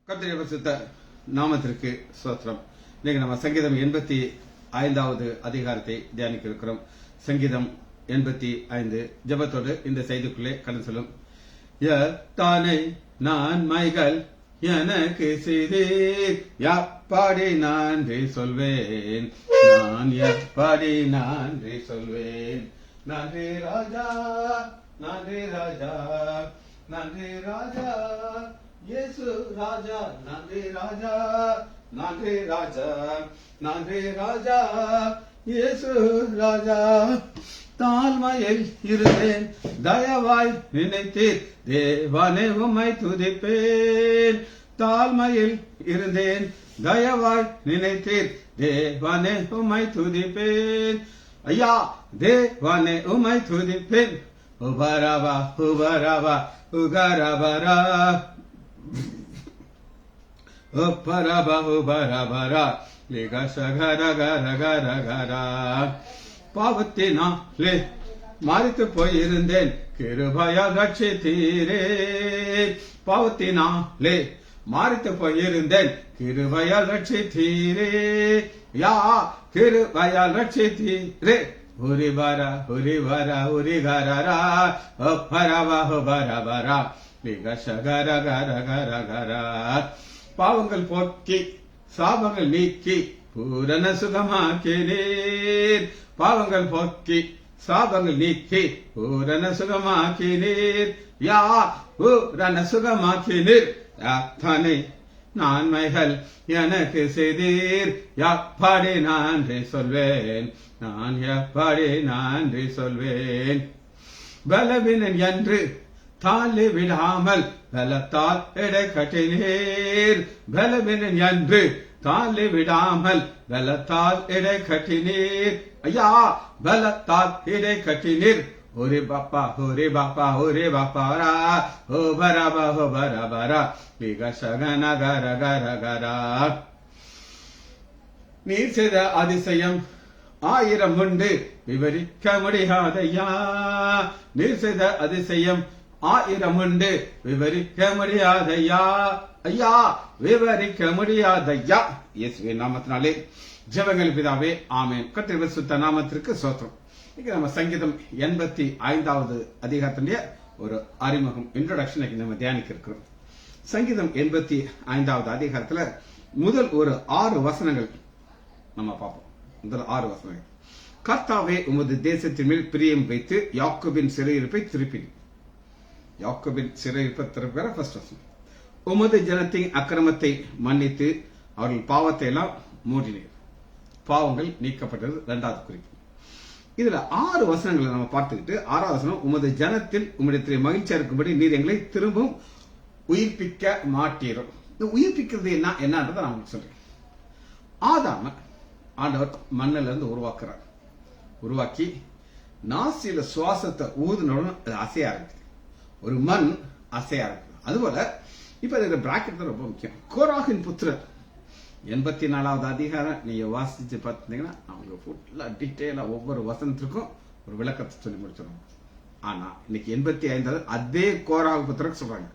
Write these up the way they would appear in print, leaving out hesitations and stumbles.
கர்த்தருடைய பரிசுத்த நாமத்திற்கு ஸ்தோத்திரம். இன்னைக்கு நம்ம சங்கீதம் 85வது அதிகாரத்தை தியானிக்க இருக்கிறோம். சங்கீதம் 85 ஜெபத்தோடு இந்த செய்திக்குள்ளே கடந்து செல்லும். எத்தனை நன்மைகள் எனக்கு செய்தீர், எப்படி நன்றி சொல்வேன், நான் எப்படி நன்றி சொல்வேன். நன்றி ராஜா, நன்றி ராஜா, நன்றி ராஜா, இயேசு ராஜா, நன்றி ராஜா, நன்றி ராஜா, நன்றி ராஜா, இயேசு ராஜா. தாழ்மையில் இருந்தேன், தயவாய் நினைத்தீர், தேவனே உம்மை துதிப்பேன். தாழ்மையில் இருந்தேன், தயவாய் நினைத்தீர், தேவனே உம்மை துதிப்பேன். ஐயா தேவனே உம்மை துதிப்பேன். உபரவா உபரவா உகரபரா உப்பரபா உபரபரா லிகசகரகரகரகரா. பாவத்தினாலே மரித்து போயிருந்தேன், கிருபையால் ரட்சித்தீரே. பாவத்தினாலே மரித்து போயிருந்தேன், கிருபையால் ரட்சித்தீரே. யா கிருபையால் ரட்சித்தீரே. ஹுரிபரா ஹுரிபரா ஹுரிகரரா உப்பரபா உபரபரா லிகசகரகரகரகரா. பாவங்கள் போக்கி சாபங்கள் நீக்கி பூரண சுகமாக்கினீர். பாவங்கள் போக்கி சாபங்கள் நீக்கி பூரண சுகமாக்கினீர். யா பூரண சுகமாக்கினீர். அத்தனை நன்மைகள் எனக்கு செய்தீர், எப்படி நன்றி சொல்வேன், நான் எப்படி நன்றி சொல்வேன். பலவீனன் என்று தாழி விடாமல் பலத்தால் எடை கட்டினீர். பலவீனன் என்று தாழி விடாமல் பலத்தால் எடை கட்டினீர். ஐயா பலத்தால் எடை கட்டினீர். ஒரே பாப்பா ஒரே பாப்பா ஒரே பாப்பாரா ஓ பரபா ஓ பரபரா விகசகனகரகரகரா. நீர் செய்த அதிசயம் 1000 உண்டு, விவரிக்க முடியாதையா. நீர் செய்த அதிசயம் 1000 உண்டு, விவரிக்க முடியாதையா. ஐயா விவரிக்க முடியாதையா. இயேசுவின் நாமத்தினாலே ஜெபங்கள் பிதாவே, ஆமென். கர்த்தருடைய பரிசுத்த நாமத்திற்கு ஸ்தோத்திரம். இன்னைக்கு நம்ம சங்கீதம் 85வது அதிகாரத்தினுடைய ஒரு அறிமுகம், இன்ட்ரோடக்ஷன் நம்ம தியானிக்க இருக்கிறோம். சங்கீதம் 85வது அதிகாரத்துல முதல் ஒரு 6 வசனங்கள் நம்ம பார்ப்போம். முதல் 6 வசனங்கள். கர்த்தாவே உமது தேசத்தின் மேல் பிரியம் வைத்து யாக்கோபின் சிறையிருப்பை திருப்பினீர். யாக்கோபின் சிறையிருப்பை திருப்பிற ஃபர்ஸ்ட் வசனம். உமது ஜனத்தின் அக்கிரமத்தை மன்னித்து அவர்கள் பாவத்தை எல்லாம் மூடினீர். பாவங்கள் நீக்கப்பட்டது இரண்டாவது குறிப்பு. இதுல 6 வசனங்களை நம்ம பார்த்துக்கிட்டு 6வது வசனம், உமது ஜனத்தில் உம்மிடத்திலே மகிழ்ச்சியா இருக்கும்படி நீர் எங்களை திரும்பவும் உயிர்ப்பிக்க மாட்டீரும். இந்த உயிர்ப்பிக்கிறது என்னன்றதை நான் உங்களுக்கு சொல்றேன். ஆதாம ஆண்டவர் மண்ணில இருந்து உருவாக்குறார். உருவாக்கி நாசியில சுவாசத்தை ஊதுனவுடன் அது அசைய ஆரம்பிக்குது. ஒரு மண் அசைய ஆரம்பிக்குது. அதுபோல இப்ப இந்த பிராக்கெட் தான் ரொம்ப முக்கியம். கோராகின் புத்திரர் 84வது அதிகாரம் நீங்க வாசிச்சு பார்த்தீங்கன்னா அவங்க ஃபுல்லா டீட்டெயிலா ஒவ்வொரு வசனத்திற்கும் ஒரு விளக்கத்தை சொல்லி முடிச்சிடும். ஆனா இன்னைக்கு 85வது அதே கோராக புத்திரருக்கு சொல்றாங்க.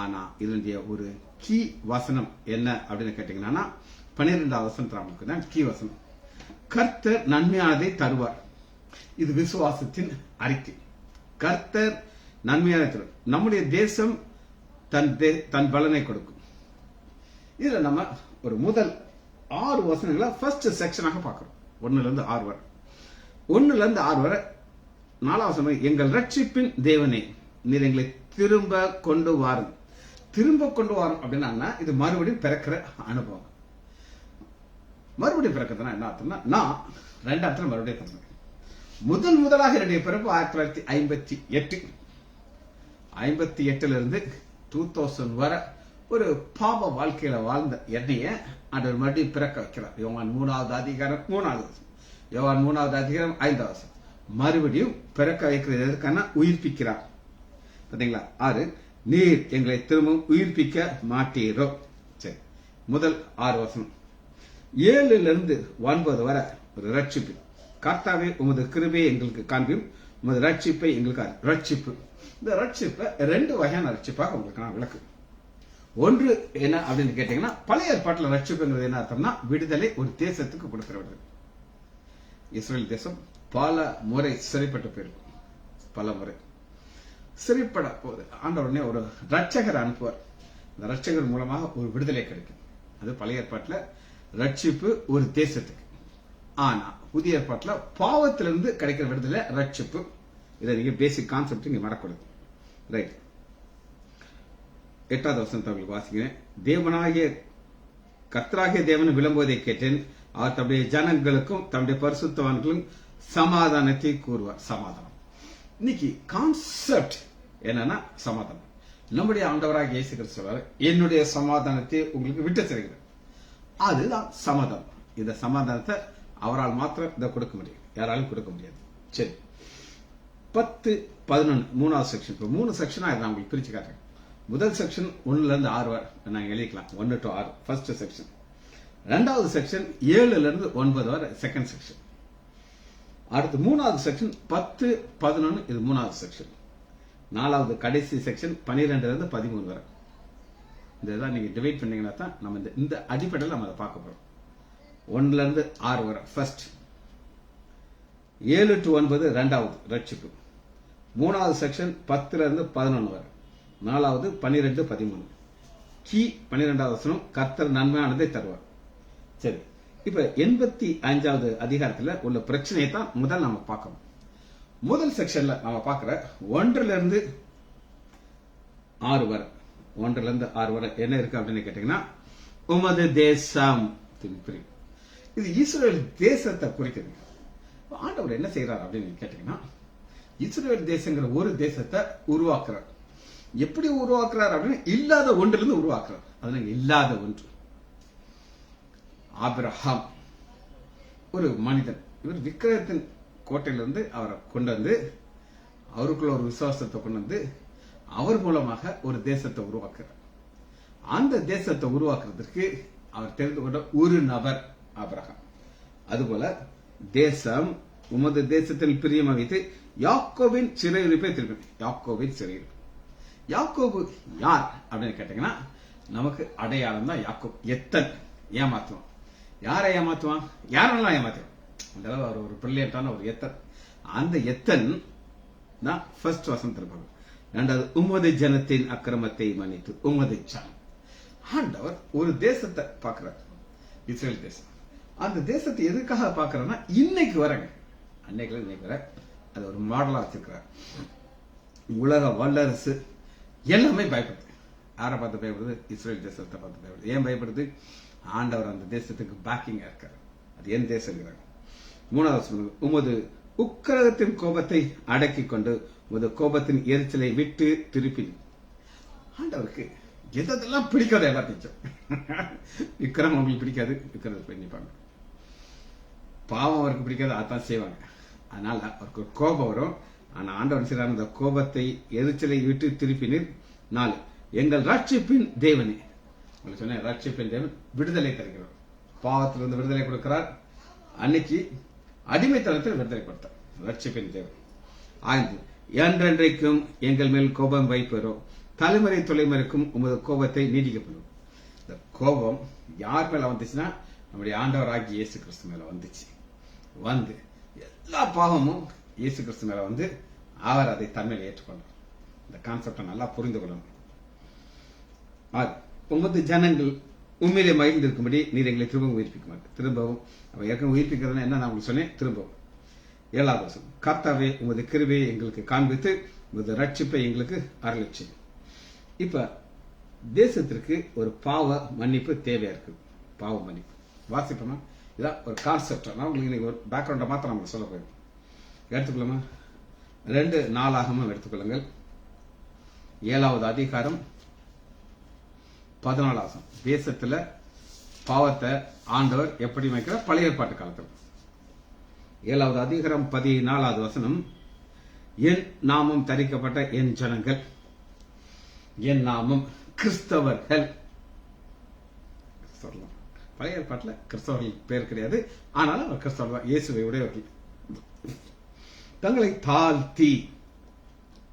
ஆனா இதனுடைய ஒரு கீ வசனம் என்ன அப்படின்னு கேட்டீங்கன்னா 12வது வசனத்துல நமக்கு தான் கீ வசனம். கர்த்தர் நன்மையானதை தருவார். இது விசுவாசத்தின் அறிக்கை. கர்த்தர் நன்மையானதை தருவார். நம்முடைய தேசம் தன் பலனை கொடுக்கும். இதுல நம்ம ஒரு முதல் 6 வசனங்களை ஃபர்ஸ்ட் செக்ஷனாக பார்க்கிறோம். 1ல இருந்து 6 வரை. 1ல இருந்து 6 வரை 4வது வசனம், எங்கள் ரட்சிப்பின் தேவனே நீர் எங்களை திரும்ப கொண்டு வாரும். திரும்ப கொண்டு வரும் அப்படின்னா இது மறுபடியும் பிறக்கிற அனுபவம். மறுபடியும் பிறக்கிறதுனா என்ன அர்த்தம்னா, நான் 2 இடத்துல மறுபடியும் பிறந்தேன். முதலாக என்னுடைய பிறப்பு 1958. 58ல இருந்து 2000 வரை ஒரு பாவ வாழ்க்கையில வாழ்ந்த என்னைய ஆண்டவர் மறுபடியும் பிறக்க வைக்கிறார். யோவான் 3வது அதிகாரம் 3வது வசனம். யோவான் 3வது அதிகாரம் 5வது வசனம். மறுபடியும் பிறக்க வைக்கிறது எதற்கான? உயிர்ப்பிக்கிறார். பாத்தீங்களா? 6, நீர் எங்களை திரும்பவும் உயிர்ப்பிக்க மாட்டீரோ. சரி, முதல் 6 வசனம். 7ல இருந்து 9 வரை ஒரு ரட்சிப்பு. கர்த்தாவே உமது கிருபையை எங்களுக்கு காண்பியும், உமது ரட்சிப்பை எங்களுக்கு ரட்சிப்பு. இந்த ரட்சிப்பை 2 வகையான ரட்சிப்பாக உங்களுக்கு நான் விளக்கு. ஒன்று என்ன அப்படின்னு கேட்டீங்கன்னா, பழைய ஏற்பாட்டில் ரட்சிப்புங்கிறது என்ன அர்த்தம்னா விடுதலை, ஒரு தேசத்துக்கு கொடுக்கிற விடுதலை. இஸ்ரேல் தேசம் பல முறை சிறைப்பட்டு போயிருக்கும். பல முறை சிறைப்பட போது ஆண்டவரே ஒரு ரட்சகர் அனுப்புவார். இந்த ரட்சகர் மூலமாக ஒரு விடுதலை கிடைக்கும். அது பழைய ஏற்பாட்டில் ரட்சிப்பு ஒரு தேசத்துக்கு. ஆனா புதிய ஏற்பாட்டில் பாவத்திலிருந்து கிடைக்கிற விடுதலை ரட்சிப்பு. இதை நீங்க பேசிக் கான்செப்ட் இங்க மறக்கூடாது. ரைட். 8வது வசனத்தை உங்களுக்கு வாசிக்கிறேன். தேவனாகிய கர்த்தராகிய தேவன் விளம்புவதை கேட்டேன். அவர் தம்முடைய ஜனங்களுக்கும் தம்முடைய பரிசுத்தவான்களும் சமாதானத்தை கூறுவார். சமாதானம். இன்னைக்கு கான்செப்ட் என்னன்னா சமாதானம். நம்முடைய ஆண்டவராக இயேசு கிறிஸ்து சொல்றாரு, என்னுடைய சமாதானத்தை உங்களுக்கு விட்டு செல்கிறேன். அதுதான் சமாதானம். இந்த சமாதானத்தை அவரால் மாத்திரம் இதை கொடுக்க முடியும், யாராலும் கொடுக்க முடியாது. சரி, 10, 11 3வது செக்ஷன். இப்போ 3 செக்ஷனா நான் உங்களுக்கு பிரிச்சு காட்டுறேன். முதல் செக்ஷன் 1ல இருந்து 6 வரை நாங்க எழுதிக்கலாம். 1 to 6 ஃபர்ஸ்ட் செக்ஷன். 2வது செக்ஷன் 7ல இருந்து 9 வரை செகண்ட் செக்ஷன். அடுத்து 3வது செக்ஷன் 10, 11 இது 3வது செக்ஷன். 4வது கடைசி செக்ஷன் 12ல இருந்து 13 வரை. இதெல்லாம் நீங்க டிவைட் பண்ணீங்கன்னா தான் நம்ம இந்த அடிப்படையில் நம்ம அதை பார்க்க போறோம். 1ல இருந்து 6 வரை ஃபர்ஸ்ட். 7 to 9 2வது ரட்சிப்பு. 3வது செக்ஷன் 10ல இருந்து 11 வரை. 4வது 12, 13. கீ 12வது வசனம், கர்த்தர் நன்மையானதை தருவார். சரி, இப்ப 85வது அதிகாரத்துல உள்ள பிரச்சனையை தான் முதல் நாம பார்க்கணும். முதல் செக்ஷன்ல நாம பார்க்கிற 1ல இருந்து 6 வரை. 1ல இருந்து 6 வரை என்ன இருக்கு அப்படின்னு கேட்டீங்கன்னா, உமது தேசம். இது இஸ்ரேல் தேசத்தை குறிக்குது. ஆண்டவர் என்ன செய்யறார் அப்படின்னு கேட்டீங்கன்னா, இஸ்ரேல் தேசங்கிற ஒரு தேசத்தை உருவாக்குறார். எப்படி உருவாக்குறார் அப்படின்னு, இல்லாத ஒன்றிலிருந்து உருவாக்குறார். அதனால இல்லாத ஒன்று. ஆபிரகாம் ஒரு மனிதன். இவர் விக்கிரகத்தின் கோட்டையிலிருந்து அவரை கொண்டு வந்து, அவருக்குள்ள ஒரு விசுவாசத்தை கொண்டு வந்து, அவர் மூலமாக ஒரு தேசத்தை உருவாக்குறார். அந்த தேசத்தை உருவாக்குறதுக்கு அவர் தெரிந்து கொண்ட ஒரு நபர் ஆபிரகாம். அதுபோல தேசம், உமது தேசத்தில் பிரியமா வைத்து யாக்கோபின் சிறையிருப்பை திருப்பி. யாக்கோபின் சிறையிருப்பு. யாக்கோபு யார் அப்படின்னு கேட்டீங்கன்னா, நமக்கு அடையாளம் தான் யாக்கோபு. எத்தன் ஏமாத்துவான். யாரை ஏமாத்துவான்? யாரெல்லாம் ஏமாத்துவான். அவர் ஒரு பிரில்லியன்டான ஒரு எத்தன். அந்த எத்தன் தான் ஃபர்ஸ்ட் வசனம் திருப்பாங்க. 2வது, உமது ஜனத்தின் அக்கிரமத்தை மன்னித்து. உமது ஜனம். ஆண்டவர் ஒரு தேசத்தை பார்க்கிறார், இஸ்ரேல் தேசம். அந்த தேசத்தை எதுக்காக பார்க்கறன்னா, இன்னைக்கு வரங்க, அன்னைக்கு இன்னைக்கு வர அது ஒரு மாடலா வச்சிருக்கிறார். உலக வல்லரசு எல்லாமே பயப்படுது. யாரை பார்த்து பயப்படுது? இஸ்ரேல் தேசத்தை பார்த்து பயப்படுது. ஏன் பயப்படுது? ஆண்டவர் அந்த தேசத்துக்கு பேக்கிங்கா இருக்காரு. அது என் தேசங்கிறாங்க. 3வது, உமது உக்கிரகத்தின் கோபத்தை அடக்கி கொண்டு உமது கோபத்தின் எரிச்சலை விட்டு திருப்பி. ஆண்டவருக்கு எதெல்லாம் பிடிக்காது எல்லாத்தையும். விக்ரம் அவங்களுக்கு பிடிக்காது, விக்ரத்தை பண்ணிப்பாங்க. பாவம் அவருக்கு பிடிக்காது, அதான் செய்வாங்க. அதனால அவருக்கு கோபம் வரும். ஆனா ஆண்டவர் செய்யறாங்க, அந்த கோபத்தை எரிச்சலை விட்டு திருப்பினீர். 4, எங்கள் ரட்சிப்பின் தேவனே. உங்களுக்கு சொன்ன ரட்சிப்பின் தேவன் விடுதலை தருகிறார். பாவத்திலிருந்து விடுதலை கொடுக்கிறார். அன்னைக்கு அடிமைத்தனத்தில் விடுதலை கொடுத்தார் ரட்சிப்பின் தேவன். 5, என்றென்றைக்கும் எங்கள் மேல் கோபம் வைப்பரோ, தலைமுறை தொலைமுறைக்கும் உமது கோபத்தை நீடிக்கப்படும். இந்த கோபம் யார் மேல வந்துச்சுன்னா, நம்முடைய ஆண்டவராகிய இயேசு கிறிஸ்து மேல வந்துச்சு. வந்து எல்லா பாவமும் இயேசு கிறிஸ்து மேல வந்து அவர் அதை தன்மையில ஏற்றுக்கொண்டார். இந்த கான்செப்டை நல்லா புரிந்து கொள்ளணும். உமது ஜனங்கள் உண்மையிலே மகிழ்ந்திருக்கும்படி நீர் எங்களை திரும்பவும் உயிர்ப்பிக்க மாட்டேன். திரும்பவும் ஏற்கனவே உயிர்ப்பிக்கிறதுனா என்ன நான் உங்களுக்கு சொன்னேன். திரும்பவும் 7வது வசனம், கர்த்தாவே உமது கிருபையை எங்களுக்கு காண்பித்து உமது ரட்சிப்பை எங்களுக்கு அருளி. இப்ப தேசத்திற்கு ஒரு பாவ மன்னிப்பு தேவையா இருக்கு. பாவ மன்னிப்பு வாசிப்போமா? இதான் ஒரு கான்செப்ட். நான் உங்களுக்கு ஒரு பேக்ரவுண்டை மாத்திரம் நமக்கு சொல்ல போயிருக்கோம். எடுத்துக்கொள்ளுமா? 2 நாளாகமும் எடுத்துக்கொள்ளுங்கள். 7வது அதிகாரம் 14வது வசனம். தேசத்துல பாவத்தை ஆண்டவர் எப்படி வைக்கிறார்? பழைய ஏற்பாட்டு காலத்தில். 7வது அதிகாரம் 14வது வசனம், என் நாமம் தரிக்கப்பட்ட என் ஜனங்கள், என் நாமம் கிறிஸ்தவர்கள். சொல்லலாம், பழைய ஏற்பாட்டில் கிறிஸ்தவர்கள் பேர் கிடையாது, ஆனாலும் அவர் கிறிஸ்தவர்கள், இயேசுவை உடையவர்கள். தங்களை தாழ்த்தி.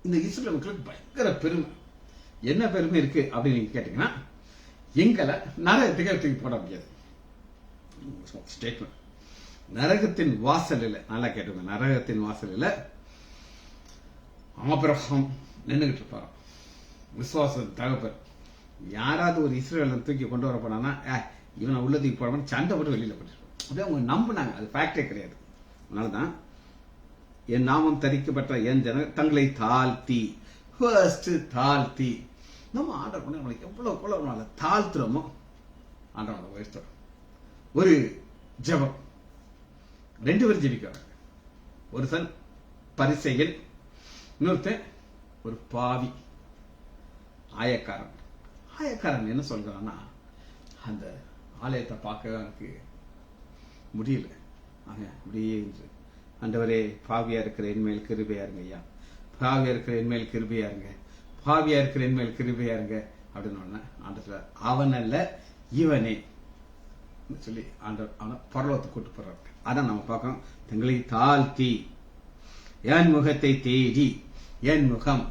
இந்த இஸ்ரேல் மக்களுக்கு பயங்கர பெருமை. என்ன பெருமை இருக்கு அப்படின்னு நீங்க கேட்டீங்கன்னா, எங்களை நரகத்துக்கு தூக்கி போட முடியாது. ஸ்டேட்மெண்ட். நரகத்தின் வாசல் இல்லை, நல்லா கேட்டுங்க, நரகத்தின் வாசல் இல்லை. ஆபிரகாம் நின்றுகிட்டு இருப்பார், விசுவாச தகப்பர். யாராவது ஒரு இஸ்ரேல் தூக்கி கொண்டு வர போனான்னா இவனை உள்ளதுக்கு போட சண்டை போட்டு வெளியில போட்டுருப்பான். அப்படியே அவங்க நம்பினாங்க, அது ஃபேக்டே கிடையாது. அதனாலதான் என் நாமம் தரிக்கப்பட்ட என் ஜன தங்களை தாழ்த்தி தாழ்த்தி நம்ம ஆர்டர் பண்ணி நம்மளுக்கு எவ்வளவு தாழ்த்துறோமோ ஆண்டவனை உயர்த்துறோம். ஒரு ஜபம், 2 பேர் ஜெபிக்கிறாங்க. ஒருத்தன் பரிசெயல், இன்னொருத்தன் ஒரு பாவி ஆயக்காரன். ஆயக்காரன் என்ன சொல்றான்னா, அந்த ஆலயத்தை பார்க்க எனக்கு முடியல, அப்படியே ஆண்டவரே பாவியா இருக்கிற என்மேல் கிருபையா இருங்க ஐயா, பாவியா இருக்கிற என்மேல் கிருபையா இருங்க, பாவியா இருக்கிற என்மேல் கிருபையா இருங்க அப்படின்னு ஆண்டவர் அவன் அல்ல இவனே சொல்லி ஆண்டவர் அவனை பரலோகத்தை கூட்டு போறாங்க. அதான் நம்ம பார்க்கணும். தங்களை தாழ்த்தி என் முகத்தை தேடி, என் முகம்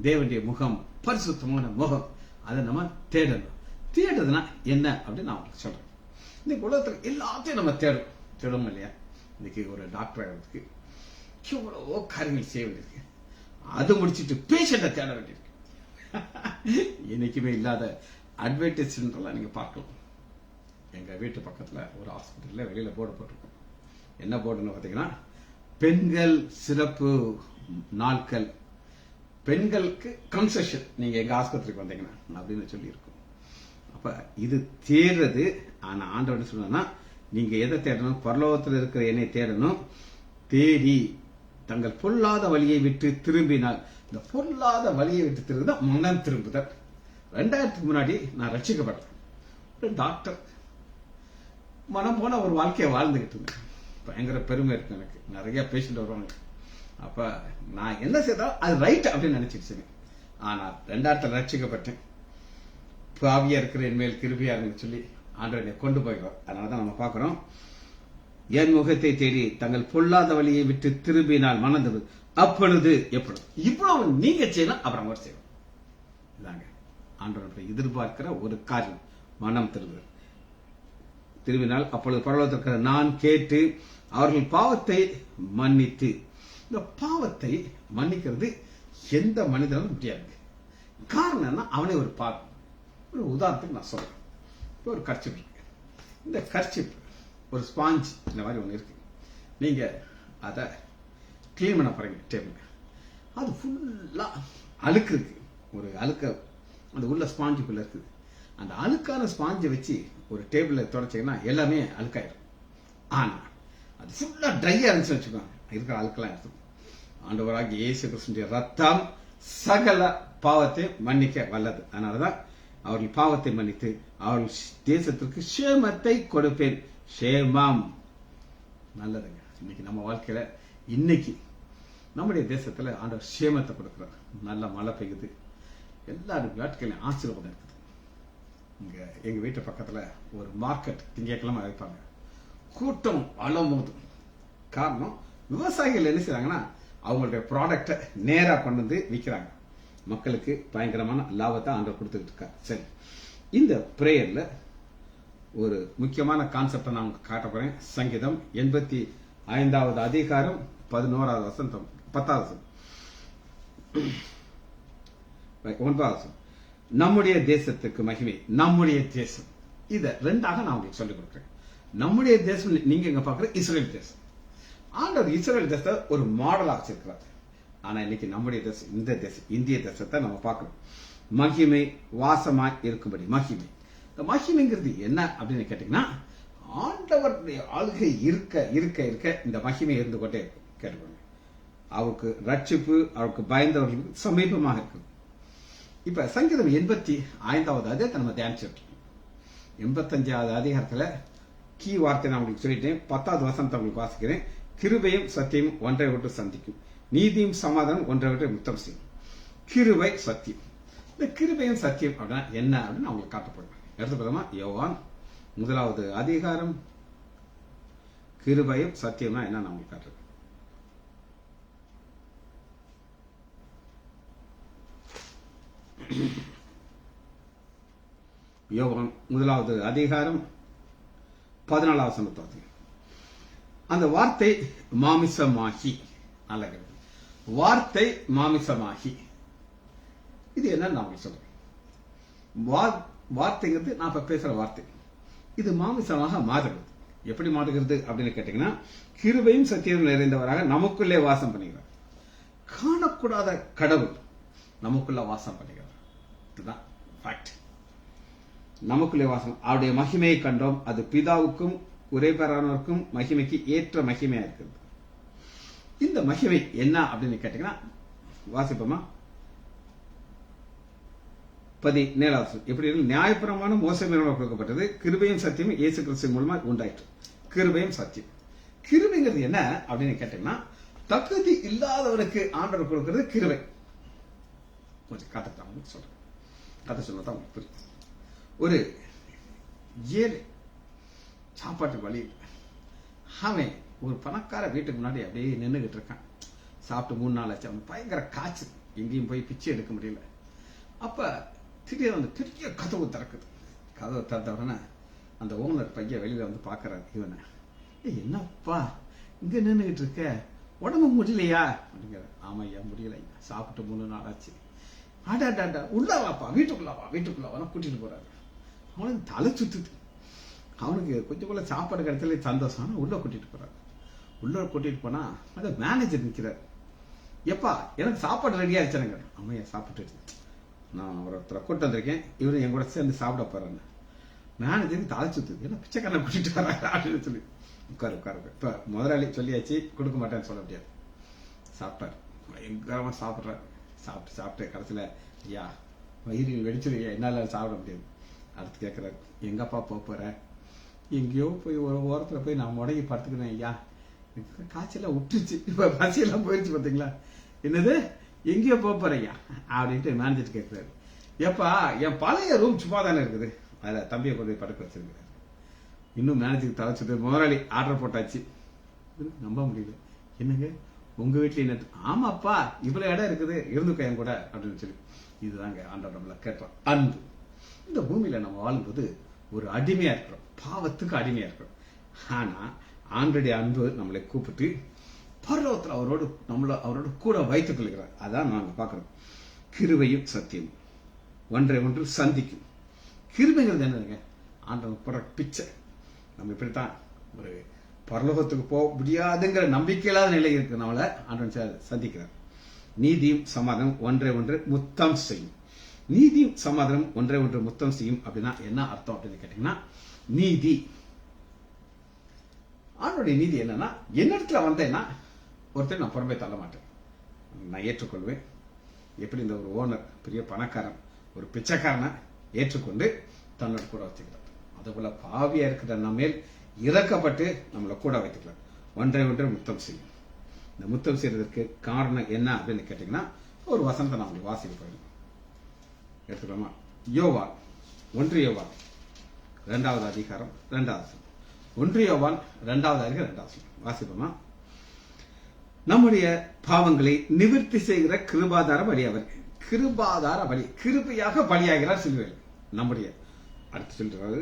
தேவனுடைய முகம், பரிசுத்தமான முகம், அதை நம்ம தேடணும். தேடுறதுனா என்ன அப்படின்னு நான் உங்களுக்கு சொல்றேன். இன்னைக்கு உலகத்துல எல்லாத்தையும் நம்ம தேடும் இல்லையா? இன்னைக்கு ஒரு டாக்டர் ஆகிறதுக்கு எவ்வளவோ காரியங்கள் செய்ய வேண்டியிருக்கு. அது முடிச்சுட்டு பேஷண்ட்டை தேட வேண்டியிருக்கு. என்னைக்குமே இல்லாத அட்வர்டைஸ்மெண்ட் நீங்க பார்க்கலாம். எங்க வீட்டு பக்கத்துல ஒரு ஹாஸ்பிட்டல்ல வெளியில போர்டு போட்டிருக்கோம். என்ன போர்டுன்னு பாத்தீங்கன்னா, பெண்கள் சிறப்பு நாட்கள், பெண்களுக்கு கன்செஷன் நீங்க எங்க ஆஸ்பத்திரிக்கு வந்தீங்கன்னா அப்படின்னு சொல்லி இருக்கும். அப்ப இது தேடுறது. ஆனா ஆண்டவன் சொன்னா, நீங்க எதை தேடணும்? பரலோகத்தில் இருக்கிற என்னை தேடணும். தேடி தங்கள் பொல்லாத வழியை விட்டு திரும்பினால், இந்த பொல்லாத வழியை விட்டு திரும்புதான் மனம் திரும்புதல். 2000 முன்னாடி நான் ரட்சிக்கப்பட்டேன். ஒரு டாக்டர் மனம் போன ஒரு வாழ்க்கையை வாழ்ந்துகிட்டு இருந்தேன். பயங்கர பெருமை இருக்கு எனக்கு, நிறைய பேஷண்ட் வருவாங்க. அப்ப நான் என்ன செய்தாலும் அது ரைட் அப்படின்னு நினைச்சிருச்சேன். ஆனா 2000 ரட்சிக்கப்பட்டேன். பாவியா இருக்கிற என் மேல் கிருபையா இருக்குன்னு சொல்லி ஆண்டவனை கொண்டு போய்க்கிறோம். அதனாலதான் நம்ம பார்க்கிறோம், என் முகத்தை தேடி தங்கள் பொல்லாத வழியை விட்டு திரும்பினால் மனது அப்பொழுது எப்பொழுது இவ்வளவு நீங்க செய்யணும், அப்புறம் அவர் செய்யணும். இதாங்க ஆண்டவனை எதிர்பார்க்கிற ஒரு காரியம், மனம் திரும்பினால் அப்பொழுது பரலோகத்திற்கு நான் கேட்டு அவர்கள் பாவத்தை மன்னித்து. இந்த பாவத்தை மன்னிக்கிறது எந்த மனிதனும் முடியாது. காரணம் என்ன? அவனே ஒரு பாவம். ஒரு உதாரணத்துக்கு நான் சொல்றேன். ஒரு கர்ச்சிப் இருக்கு. இந்த கர்ச்சிப் ஒரு ஸ்பாஞ்ச் இந்த மாதிரி ஒன்று இருக்கு. நீங்க அதை கிளீன் பண்ண போறீங்க டேபிள், அது ஃபுல்லா அழுக்கு இருக்கு. ஒரு அழுக்க அந்த உள்ள ஸ்பாஞ்சுக்குள்ள இருக்குது. அந்த அழுக்கான ஸ்பாஞ்சை வச்சு ஒரு டேபிள்ல தொடச்சிங்கன்னா எல்லாமே அழுக்காயிடும். ஆனா அது ஃபுல்லா ட்ரையா இருந்துச்சு வச்சுக்கோங்க, இருக்கிற அழுக்கெல்லாம் எடுத்துக்கும். ஆண்டவராகிய இயேசு கிறிஸ்துவின் ரத்தம் சகல பாவத்தை மன்னிக்க வல்லது. அதனாலதான் அவர்கள் பாவத்தை மன்னித்து அவர்கள் தேசத்திற்கு சேமத்தை கொடுப்பேன். சேமம் நல்லதுங்க. இன்னைக்கு நம்ம வாழ்க்கையில இன்னைக்கு நம்முடைய தேசத்துல ஆண்டவர் சேமத்தை கொடுக்கிறார். நல்ல மழை பெய்யுது, எல்லாரும் நாட்களையும் ஆசீர்வாதம் இருக்குது. இங்க எங்க வீட்டு பக்கத்துல ஒரு மார்க்கெட் திங்கட்கிழமை வைப்பாங்க. கூட்டம் அலமோதும். காரணம், விவசாயிகள் என்ன செய்றாங்கன்னா, அவங்களுடைய ப்ராடக்டை நேரா கொண்டு வந்து விற்கிறாங்க. மக்களுக்கு பயங்கரமான லாபத்தை ஆண்டவர் கொடுத்துட்டு இருக்காரு. சரி, இந்த பிரேயர்ல ஒரு முக்கியமான கான்செப்டை நான் காட்ட போறேன். சங்கீதம் 85வது அதிகாரம் 11வது வசனம், 10வது வசனம், 9வது வசனம். நம்முடைய தேசத்துக்கு மகிமை. நம்முடைய தேசம், இத 2ஆக நான் உங்களுக்கு சொல்லிக் கொடுக்கிறேன். நம்முடைய தேசம் நீங்க எங்க பாக்குற இஸ்ரேல் தேசம். ஆண்டவர் இஸ்ரேல் தேசத்தை ஒரு மாடலா வச்சிருக்கிறார். ஆனா இன்னைக்கு நம்முடைய தேசம், இந்த தேசம், இந்திய தேசத்தை நம்ம பார்க்கணும். மகிமை வாசமாய் இருக்கும்படி. மகிமை, இந்த மகிமைங்கிறது என்ன அப்படின்னு கேட்டீங்கன்னா, ஆண்டவருடைய ஆளுகை இருக்க இருக்க இருக்க இந்த மகிமை இருந்து கொண்டே இருக்கும். கேட்டுக்கோங்க, அவருக்கு ரட்சிப்பு அவருக்கு பயந்தவர்களுக்கு சமீபமாக இருக்கும். இப்ப சங்கீதம் 85வது அதிகாரத்தை நம்ம தியானிச்சிருக்கோம். 85வது அதிகாரத்துல கீ வார்த்தை நான் உங்களுக்கு சொல்லிட்டேன். 10வது வசனத்தை உங்களுக்கு வாசிக்கிறேன். கிருபையும் சத்தியமும் ஒன்றை விட்டு சந்திக்கும், நீதியும் சமாதானம் ஒன்றை விட்டு முத்தம் செய்யும். கிருபை சத்தியம். இந்த கிருபையும் சத்தியம் அப்படின்னா என்ன அப்படின்னு நான் உங்களுக்கு காட்டப்படுவேன். எடுத்துக்கலாமா? யோவான் 1வது அதிகாரம் கிருபையும் சத்தியம்னா என்ன நான் உங்களுக்கு காட்டுறேன். யோவான் 1வது அதிகாரம் 14வது வசனத்தை. அந்த வார்த்தை மாமிசமாகி, நல்லது, வார்த்தை மாமிசமாகி, இது என்ன நான் சொல்றேன். வார்த்தைங்கிறது நான் இப்ப பேசுற வார்த்தை, இது மாமிசமாக மாறுகிறது. எப்படி மாறுகிறது அப்படின்னு கேட்டீங்கன்னா, கிருபையும் சத்தியம் நிறைந்தவராக நமக்குள்ளே வாசம் பண்ணுகிறார். காணக்கூடாத கடவுள் நமக்குள்ள வாசம் பண்ணுகிறார். இதுதான் ஃபேக்ட். நமக்குள்ளே வாசம், அவருடைய மகிமையை கண்டோம். அது பிதாவுக்கும் உரைபெறானவருக்கும் மகிமைக்கு ஏற்ற மகிமையா இருக்கிறது. இந்த மகிமை என்ன அப்படின்னு கேட்டீங்கன்னா, வாசிப்போமா? 17வது. எப்படி நியாயப்பிரமாணம் மோசே மூலமாக கொடுக்கப்பட்டது, கிருபையும் சத்தியம் இயேசு கிறிஸ்து மூலமா உண்டாயிற்று. கிருபையும் சத்தியம். கிருபைங்கிறது என்ன அப்படின்னு கேட்டீங்கன்னா, தகுதி இல்லாதவனுக்கு ஆண்டவர் கொடுக்கிறது கிருபை. கொஞ்சம் கதை சொல்றேன், கதை சொன்னதான் உங்களுக்கு புரியும். ஒரு ஏழை, சாப்பாட்டுக்கு வழி, அவன் ஒரு பணக்கார வீட்டுக்கு முன்னாடி அப்படியே நின்றுகிட்டு இருக்கான். சாப்பிட்டு 3 நாள் ஆச்சு. அவன் பயங்கர காய்ச்சல், எங்கேயும் போய் பிச்சை எடுக்க முடியல. அப்ப திடீர்னு வந்து பெரிய கதவு திறக்குது. கதவு திறந்த உடனே அந்த ஓனர் பையன் வெளியில வந்து பாக்குறாரு இவனை. என்னப்பா இங்க நின்றுகிட்டு இருக்க, உடம்பு முடியலையா அப்படிங்கிற. ஆமையா முடியல, சாப்பிட்டு 3 நாள் ஆச்சு. ஆடாடாண்டா, உள்ள வாப்பா, வீட்டுக்குள்ள வா கூட்டிட்டு போறாரு. அவனுக்கு தலை சுத்துது. அவனுக்கு கொஞ்சம் போல சாப்பாடு கிடைச்சல சந்தோஷம். உள்ள கூட்டிட்டு போறாரு. உள்ள கூட்டிட்டு போனா அந்த மேனேஜர் நிக்கிறார். எப்பா எனக்கு சாப்பாடு ரெடியா இருச்சானுங்க. அம்மையா சாப்பிட்டு, நான் ஒருத்தரை கூட்டு வந்திருக்கேன், இவரு என் கூட சேர்ந்து சாப்பிட போறாங்க. மேனேஜருக்கு தலை சுத்துது. ஏன்னா பிச்சைக்காரனை கூட்டிட்டு வர்றாங்க அப்படின்னு சொல்லி உட்காரு. இப்ப முதலாளி சொல்லியாச்சு, கொடுக்க மாட்டேன்னு சொல்ல முடியாது. சாப்பிட்டாரு, பயங்கரமா சாப்பிட்றாரு. சாப்பிட்டு கடைசியில, ஐயா வயிறு வெடிச்சிருக்கா, என்னால சாப்பிட முடியாது. அடுத்து கேட்கிறாரு, எங்கப்பா போற? எங்கேயோ போய் ஒரு ஓரத்துல போய் நான் முடங்கி படுத்துக்கிறேன் ஐயா, எனக்கு காய்ச்சலாம் விட்டுருச்சு, இப்ப பசியெல்லாம் போயிடுச்சு பாத்தீங்களா. என்னது எங்கேயோ போற ஐயா அப்படின்ட்டு மேனேஜர் கேட்கிறாரு. ஏப்பா என் பழைய ரூம் சும்மா தானே இருக்குது, அதுல தம்பியை கொண்டு போய் படுக்க வச்சிருக்கிறாரு. இன்னும் மேனேஜருக்கு தலைச்சது. முதலாளி ஆர்டர் போட்டாச்சு. நம்ப முடியல. என்னங்க உங்க வீட்டுல என்ன? ஆமாப்பா இவ்வளவு இடம் இருக்குது, இருந்துக்க என் கூட அப்படின்னு சொல்லி. இதுதாங்க ஆண்டவர் நம்மள கேட்கிறோம் அன்பு. இந்த பூமியில நம்ம வாழும்போது ஒரு அடிமையா இருக்கிறோம், பாவத்துக்கு அடிமையா இருக்கிறோம். ஆனா ஆண்டருடைய அன்பு நம்மளை கூப்பிட்டு பரலோகத்தில் அவரோட கூட வைத்துக் கொள்கிறார். அதான் நாங்க பாக்குறோம். கிருபையும் சத்தியம் ஒன்றை ஒன்று சந்திக்கும். கிருபைங்கிறது என்னதுங்க? ஆண்டவன் போற பிச்சை. நம்ம இப்படித்தான் ஒரு பரலோகத்துக்கு போக முடியாதுங்கிற நம்பிக்கையில்லாத நிலை இருக்கிறனால ஆண்டவன் சந்திக்கிறார். நீதியும் சமாதானம் ஒன்றை ஒன்று முத்தம் செய்யும். நீதியும் சமாதானம் ஒன்றை ஒன்று முத்தம் செய்யும் அப்படின்னா என்ன அர்த்தம் அப்படின்னு கேட்டீங்கன்னா, நீதி, ஆண்டோடைய நீதி என்னன்னா, என்னிடத்துல வந்தேன்னா ஒருத்தர் நான் புறம்பே தள்ள மாட்டேன், நான் ஏற்றுக்கொள்வேன். எப்படி இந்த ஒரு ஓனர் பெரிய பணக்காரன் ஒரு பிச்சைக்காரனை ஏற்றுக்கொண்டு தன்னோட கூட வச்சுக்கிறார், அதுபோல பாவியா இருக்கிற நம்ம மேல் இறக்கப்பட்டு நம்மளை கூட வைத்துக்கலாம். ஒன்றை ஒன்று முத்தம் செய்யும். இந்த முத்தம் செய்யறதுக்கு காரணம் என்ன அப்படின்னு கேட்டீங்கன்னா, ஒரு வசனத்தை நான் உங்களுக்கு வாசிக்க போறேன். எடுத்துக்கலாமா? யோவான் 1 யோவான் 2வது அதிகாரம் 2வது. 1 யோவான் 2வது அதிகாரம் 2வது வாசிப்போமா? நம்முடைய பாவங்களை நிவர்த்தி செய்கிற கிருபாதார பலி அவர். கிருபாதார பலி, கிருபையாக பலியாகிறார் சிலுவையில். நம்முடைய அடுத்து சொல்றாரு,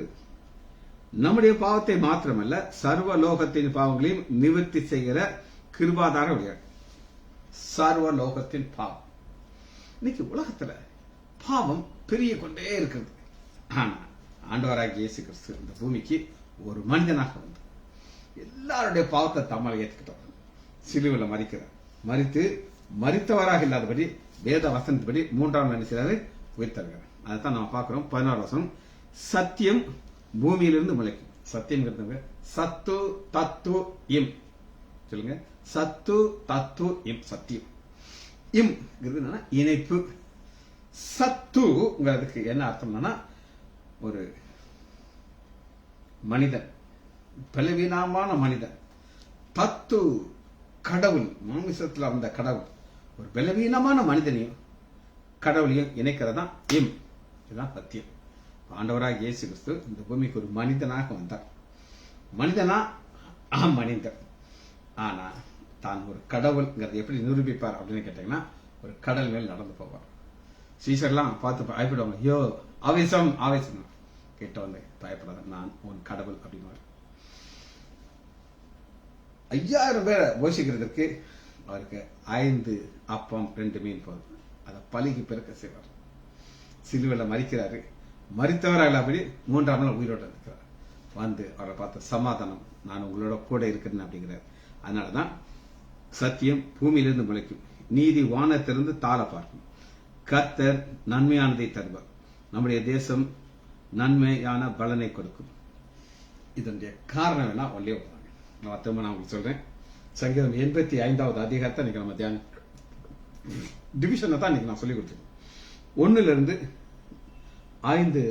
நம்முடைய பாவத்தை மாத்திரமல்ல சர்வலோகத்தின் பாவங்களையும் நிவர்த்தி செய்கிற கிருபாதார பலியார். சர்வலோகத்தின் பாவம். இன்னைக்கு உலகத்துல பாவம் பெரிய கொண்டே இருக்கிறது. ஆனா ஆண்டவராகிய இயேசு கிறிஸ்து இந்த பூமிக்கு ஒரு மனிதனாக வந்து எல்லாருடைய பாவத்தை தம்மால் ஏற்றுக்கிட்டார். சிலுவையில் மரிக்கிறார். மரித்தவராக இல்லாதபடி வேத வசனத்தின்படி 3ஆம் நாள் செய்தாரு, உயிர் தருகிறார். அதைத்தான் நம்ம பார்க்கிறோம். 16 வசனம், சத்தியம் பூமியிலிருந்து முளைக்கும். சத்தியம் சத்து தத்து இம். சொல்லுங்க, சத்து தத்து இம். சத்தியம் இம் இணைப்பு. சத்துங்கிறதுக்கு என்ன அர்த்தம்னா, ஒரு மனிதன், பலவீனமான மனிதன். தத்து கடவுள், மாமிசத்தில் வந்த கடவுள் ஒரு பலவீனமான மனிதனையும் கடவுளையும் இணைக்கிறதா இம். இதுதான் சத்தியம். ஆண்டவராக இயேசு கிறிஸ்து இந்த பூமிக்கு ஒரு மனிதனாக வந்தார். மனிதனா மனிதன். ஆனா தான் ஒரு கடவுள்ங்கிறது எப்படி நிரூபிப்பார் அப்படின்னு கேட்டீங்கன்னா, ஒரு கடல் மேல் நடந்து போவார். சீசர்லாம் பார்த்து பயப்படுவாங்க, ஐயோ ஆவேசம் ஆவேசம். கேட்ட வந்து பயப்படாத, நான் உன் கடவுள் அப்படின்னு. 5000 பேரை போஷிக்கிறதுக்கு அவருக்கு 5 அப்பம் 2 மீன் போதும். அதை பலிக்கு பிறக்க செய்வார். சிலுவையில் மறிக்கிறாரு. மறித்தவரால் அப்படி 3ஆம் நாள் உயிரோடு இருக்கிறார். வந்து அவரை பார்த்த சமாதானம், நான் உங்களோட கூட இருக்கிறேன் அப்படிங்கிறார். அதனாலதான் சத்தியம் பூமியிலிருந்து முளைக்கும், நீதி வானத்திலிருந்து தாழ பார்க்கும், கர்த்தர் நன்மையானதை தருவார், நம்முடைய தேசம் நன்மையான பலனை கொடுக்கும். இதனுடைய காரணம் என்ன ஒன்றே நான் உங்களுக்கு சொல்றேன். சங்கீதம் 85வது அதிகாரத்தை இன்னைக்கு நம்ம தியானம் டிவிஷனை தான் இன்னைக்கு நான் சொல்லி கொடுத்துருக்கேன். 1 5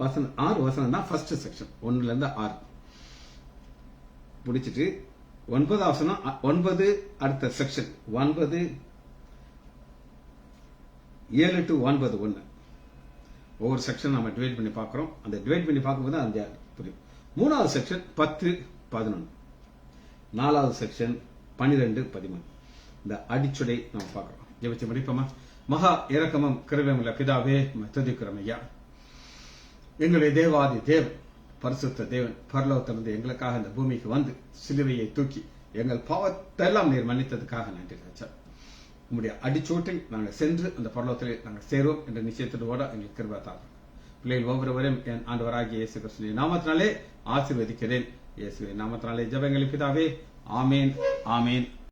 வசனம் 6 வசனம் தான் ஃபர்ஸ்ட் செக்ஷன். 1 6 முடிச்சிட்டு 9 வசனம் 9 அடுத்த செக்ஷன் 9 7 to 9 1. ஒவ்வொரு செக்ஷன் நம்ம டிவைட் பண்ணி பார்க்கிறோம். அந்த டிவைட் பண்ணி பார்க்கும்போது அந்த புரியும். 3வது செக்ஷன் 10 11. 4வது செக்ஷன் 12 13. இந்த அடிச்சுடை நம்ம பார்க்கிறோம். ஜெபிச்சு முடிப்போமா? மகா இரக்கமும் கிருபையும் உள்ள பிதாவே, துதிக்கிறோம் ஐயா. எங்களுடைய தேவாதி தேவன், பரிசுத்த தேவன், பரலோகத்திலிருந்து எங்களுக்காக இந்த பூமிக்கு வந்து சிலுவையை தூக்கி எங்கள் பாவத்தெல்லாம் நீர் மன்னித்ததுக்காக நன்றி ராஜா. உங்களுடைய அடிச்சோட்டில் நாங்கள் சென்று அந்த பரலோகத்தில் நாங்கள் சேருவோம் என்ற நிச்சயத்தோட எங்களுக்கு கிருபை தாரும். பிள்ளைகள் ஒவ்வொருவரையும் என் ஆண்டவராகிய இயேசு கிறிஸ்துவின் நாமத்தினாலே ஆசீர்வதிக்கிறேன். இயேசுவின் நாமத்தினாலே ஜெபங்கள் பிதாவே. ஆமேன், ஆமேன்.